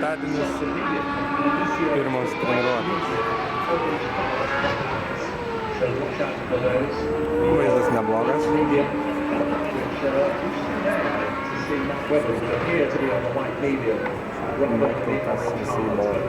penktadienis pirmos treniruotės. Vaizdas neblogas. Maiklas visi nori.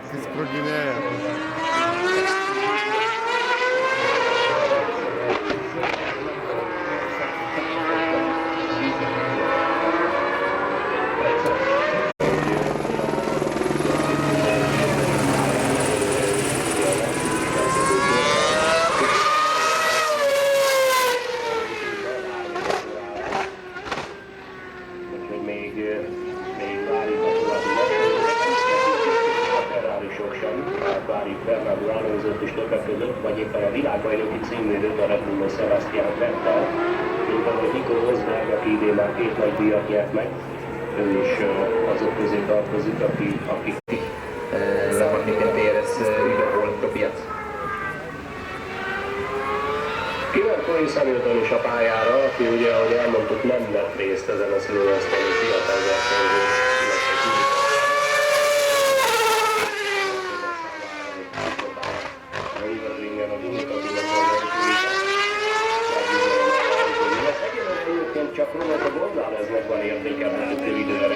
Kai sproginėja. Vagy éppen a világbajnoki címvédőt a Red Bullon Sebastian Vettel, mint ahogy Nico Rosberg, aki idén már 2 nagy díjat nyert meg, ő is azok közé tartozik, akik la Martin Pérez videóval Tobias. Kívánt Lewis Hamilton is a pályára, aki ugye, ahogy elmondtuk, nem vett részt ezen a szilveszteri fiatal versenyzőn. Csak Robert a Gonzáleznek van értékelhető időre.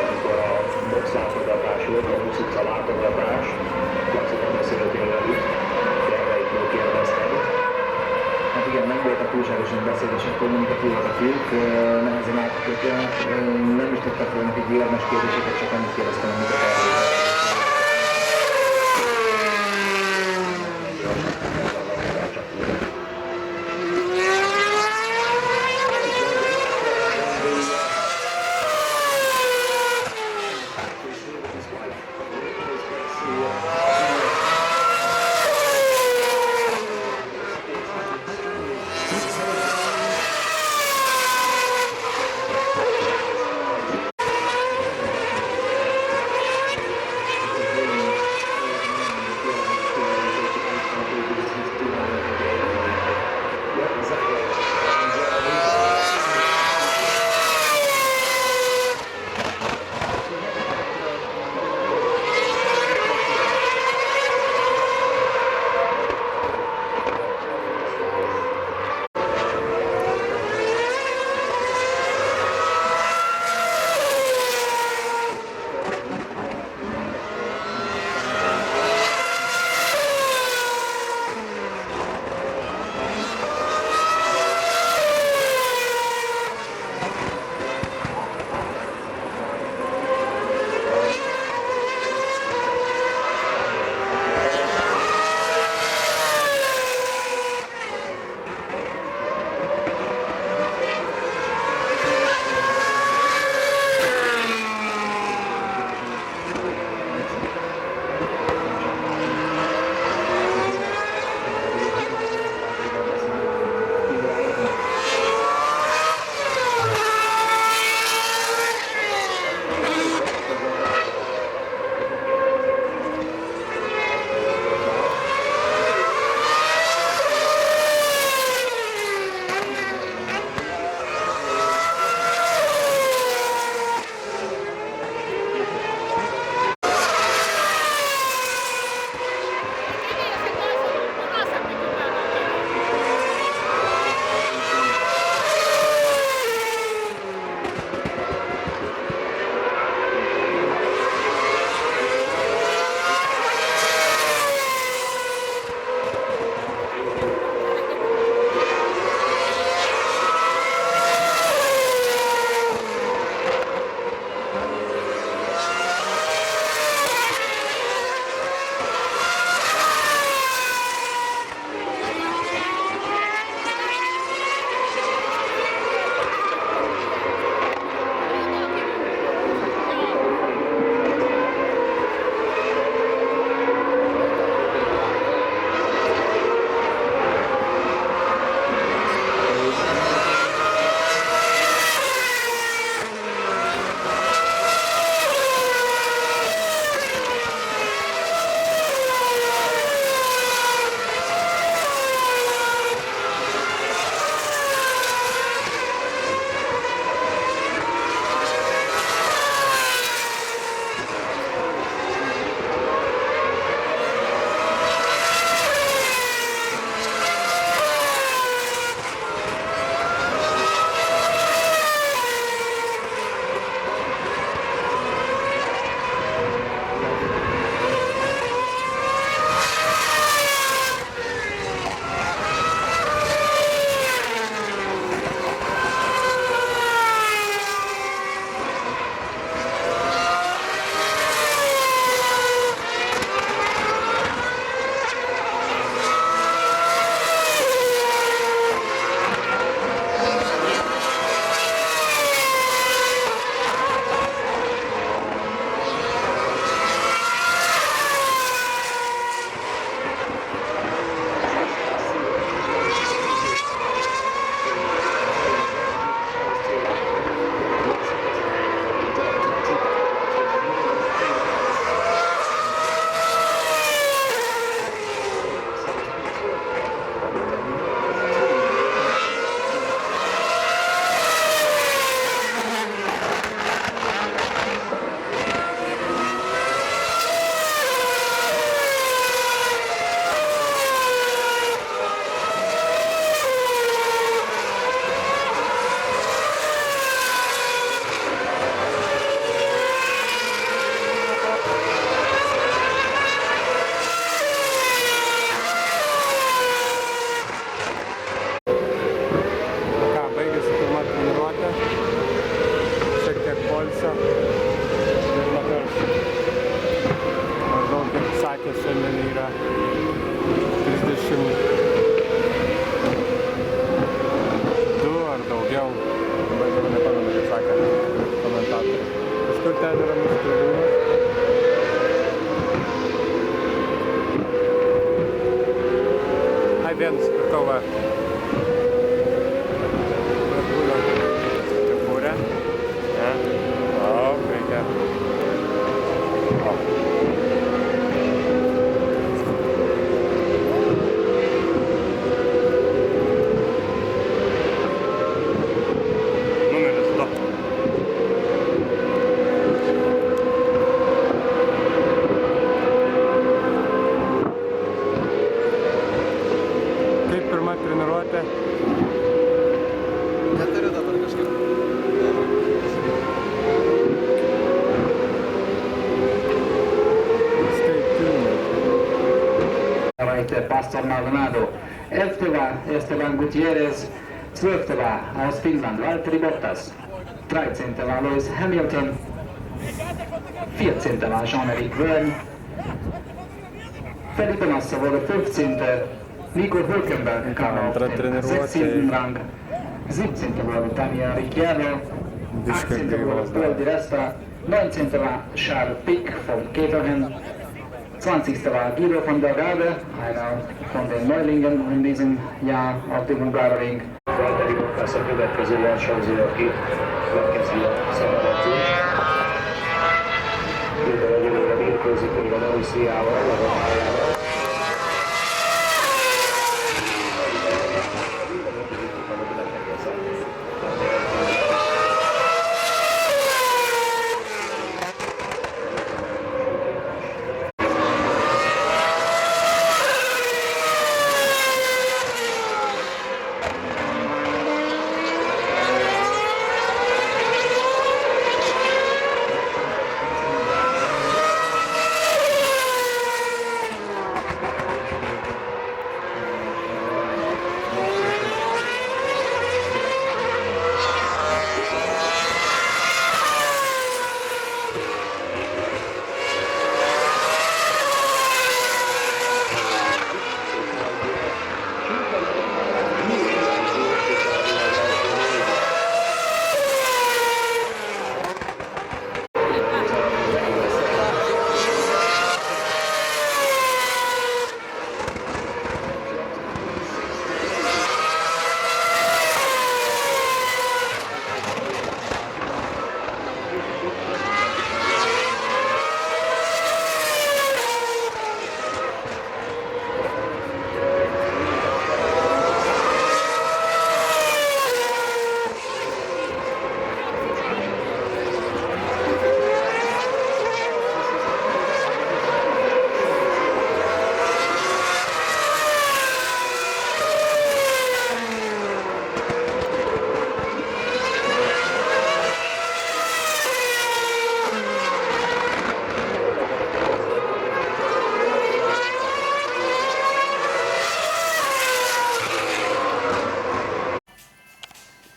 Amikor a box látogatás volt, a busz utca látogatás, Laciban beszéltél velük, terveikről kérdezted. Hát igen, nem voltak túlságosan beszédesek, mondjuk voltak a fiúk, nehezen álltak őket, nem is tudtak volna nekik világos kérdéseket, csak annyit kérdeztem, amit a tervét. nusipirkau va. Kepurę. Ne? O, reikia. O. Numeris 2. Kaip pirma treniruotė? Neturiu dabar kažkaip. Pastor Maldonado. 11. Esteban Gutierrez. 12. aus Finnland Valtteri Bottas. 13. Lewis Hamilton. 14. Jean-Éric Vergne. Felipe Massa wurde 15. Nico Hülkenberg kam auf den 16. Rang. 17. wurde Daniel Ricciardo. 18. wurde Paul Di Resta. 19. war Charles Pic von Caterham. 20. war Guido van der Garde, einer von den Neulingen in diesem Jahr auf dem Hungaroring. Valtteri Bottas a következő versenyző, aki megkezdi a szabadedzést. Minden egyelőre mérkőzik még a Ausztriával, meg a pályával.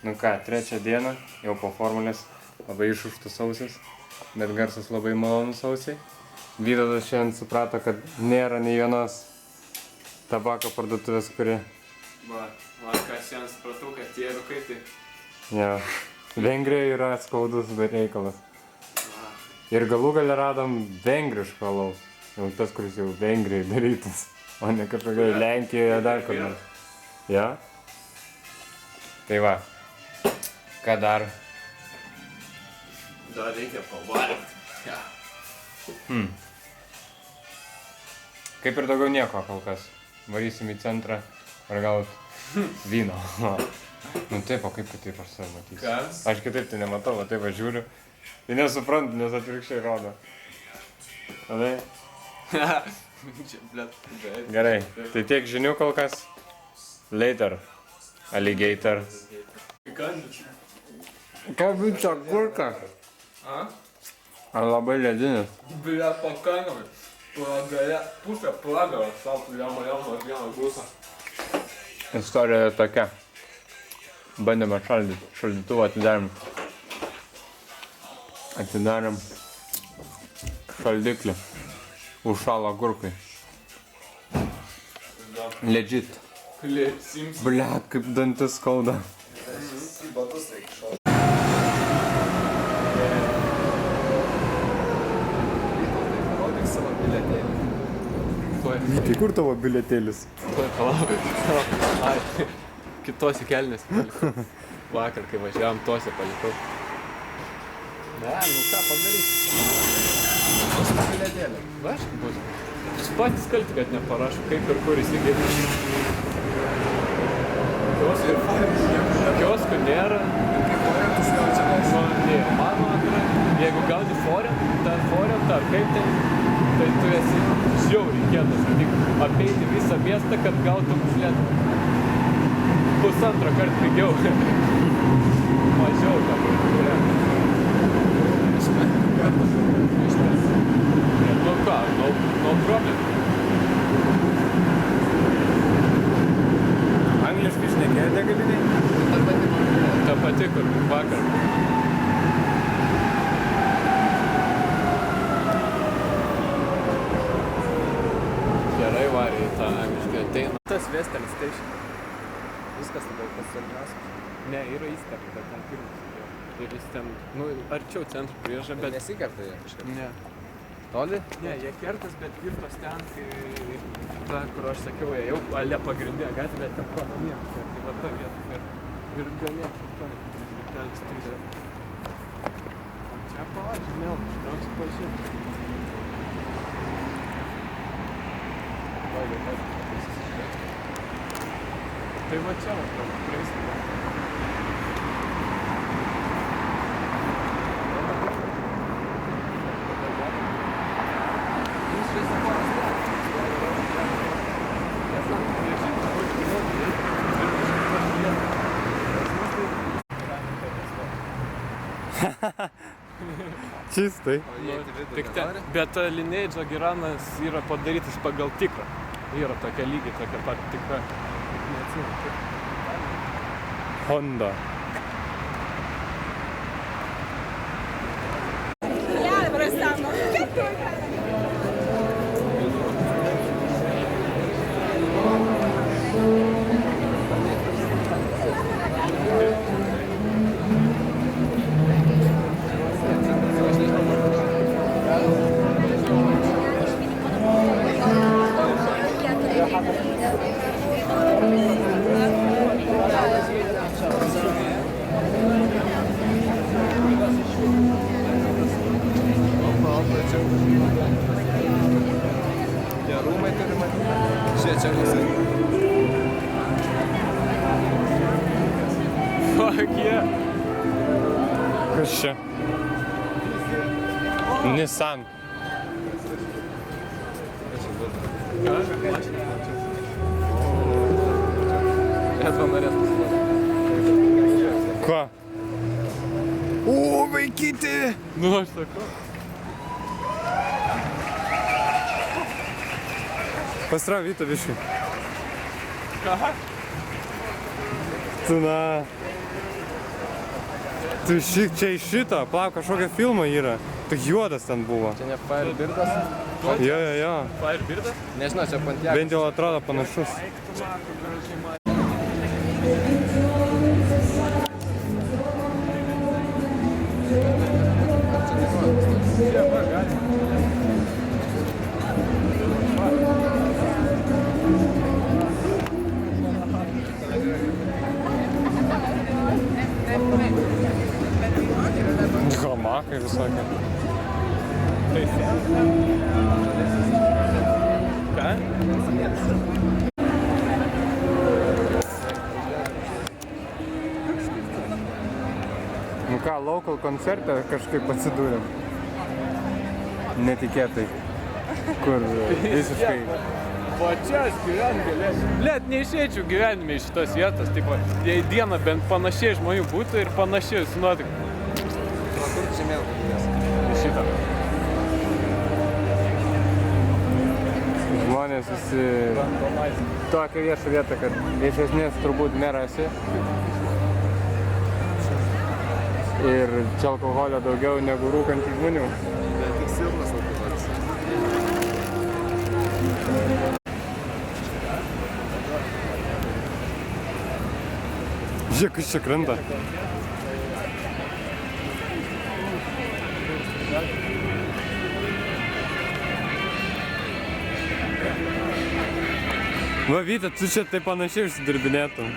Nu ką, trečią dieną, jau po formulės, labai išuštus ausis, bet garsas labai malonus ausiai. Vytautas šiandien suprato, kad nėra nei vienos tabako parduotuvės, kuri... Va, ką šiandien supratau, kad tie rūkai tai... Ja, Vengrijoje yra skaudus reikalas. Ir galų gale radom vengriško alaus. Jau tas, kuris jau Vengrijai darytas, o ne kažkokia Lenkijoje dar kur nors. Ja? Tai va. Ką dar? Dar reikia pavalgti. Ja. Kaip ir daugiau nieko kol kas. Varysim į centrą ir gaut vyno. Nu taip, o kaip kitaip aš save matysiu? Kas? Aš kitaip tai nematau, o taip aš žiūriu. Tai nesuprantu, nes atvirkščiai rodo. Tada? Čia, blet, bet... Gerai, tai tiek žinių kol kas. Later, alligator. Kandis. Ką būtų agurka? A? Ar labai ledinis? Blet, pakankamai. Pagale, pusę pragaro, sau jama vieną gusą. Istorija tokia. Bandėme šaldyti, šaldytuvą atidarėm. Atidarėm šaldiklį. Užšalo agurkai. Legit. Sims. Blet, kaip dantis skauda. Rodyk savo bilietėlį. Tuoj Vytai, kur tavo bilietėlis? Tuoj palauk. Ai, kitose kelnėse palikau. Vakar, kai važiavom, tose palikau. Ne, nu ką padarysi? Bus bilietėlė. Vaškai bus. Jūs patys kalti, kad neparašo, kaip ir kur įsigėti. Kioskų nėra. Mano antra, jeigu gauni forentą ar kaip tai tu esi žiauriai kietas, tik apeiti visą miestą, kad gautum slėtą. Pusantro kart pigiau. Mažiau tam. Nu ką, no problem. Angliškai šnekėjote galiniai? Ta pati, kur vakar. Gerai varė į tą angliškai ateina. Tas Western Station. Viskas tada pasirmiausia. Ne, yra įsterta, bet ten pirmas. Ir jis ten, nu, arčiau centro prieža, bet... Nesikerta jie kažkaip. Ne. Toli? Ne, jie kertas, bet virtos ten, kai ta, kur aš sakiau, ėjau, ale pagrindinė gatvė, ten panomiem. Tai va ta vieta. Ir ganėtų ten. Ten stūdė. O čia pavažinėjau, ištrauksiu pažinti. Tai va čia, va, praeisime. Čistai. Tik ten, bet Lineidžo Giranas yra padarytas pagal tikrą. Yra tokia lygiai, tokia pat tikra. Neatsimenu. Honda. Tie rūmai turi matyti. Čia mūsų. Fuck yeah. Kas čia? Nissan. Edva norės pasiduoti. Ką? O, vaikyti! Nu, aš sakau. Pastra, Vyta, biškai. Ką? Tu na... Tu čia iš šito, palauk, kažkokia filma yra. Tu juodas ten buvo. Čia ne Firebirdas? Jo. Firebirdas? Nežinau, čia Pontiakas. Bent jau atrodo panašus. Hamakai visokie. Ką? Nu ką, local koncerte kažkaip atsidūrėm. Netikėtai. Kur visiškai... O čia aš gyvent galėsiu. Blet, neišeičiau gyvenime iš šitos vietos. Tipo, jei dieną bent panašiai žmonių būtų ir panašiai su nuotaika. Kur čia mėl kalbės? Šitą. Žmonės visi... Tokia vieša vieta, kad iš esmės turbūt nerasi. Ir čia alkoholio daugiau negu rūkančių žmonių. Bet tik silpnas alkoholis. Žiūrėk, kas čia krenta. Va, Vyta, tu čia taip panašiai užsidirbinėtum.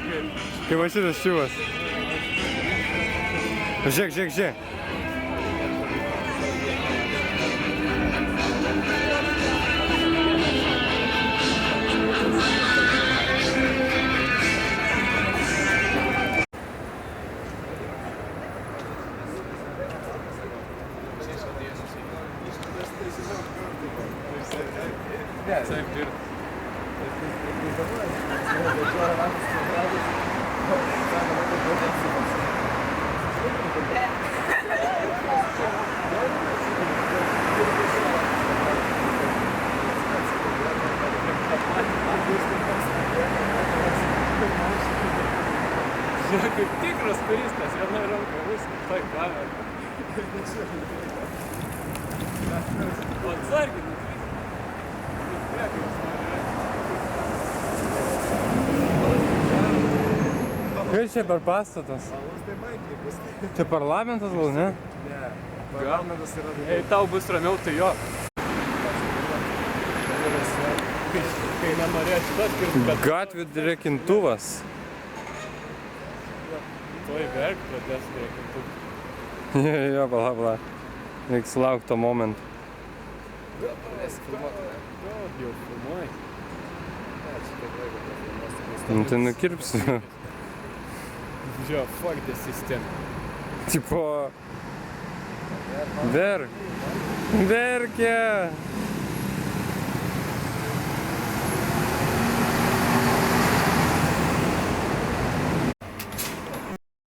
Kaip va šitas šivas. Žiūrėk, žiūrėk, žiūrėk. Taip, ir žiūrėk, kaip tikras turistas, viena ranka viską, tai kamera. O atsargiai, Kas čia per pastatas? Čia parlamentas gal, ne? Parlamentas yra jei tau bus ramiau, tai jo. Kai nenorėjo šitas kirti, bet Gatvių drėkintuvas. tuoj verk pradės drėkintų. Jo, bla, bla. Reiks laukti to momento. Jau filmuoji. Nu tai nukirpsiu. Jo, fuck the system. Tipo... Verkia!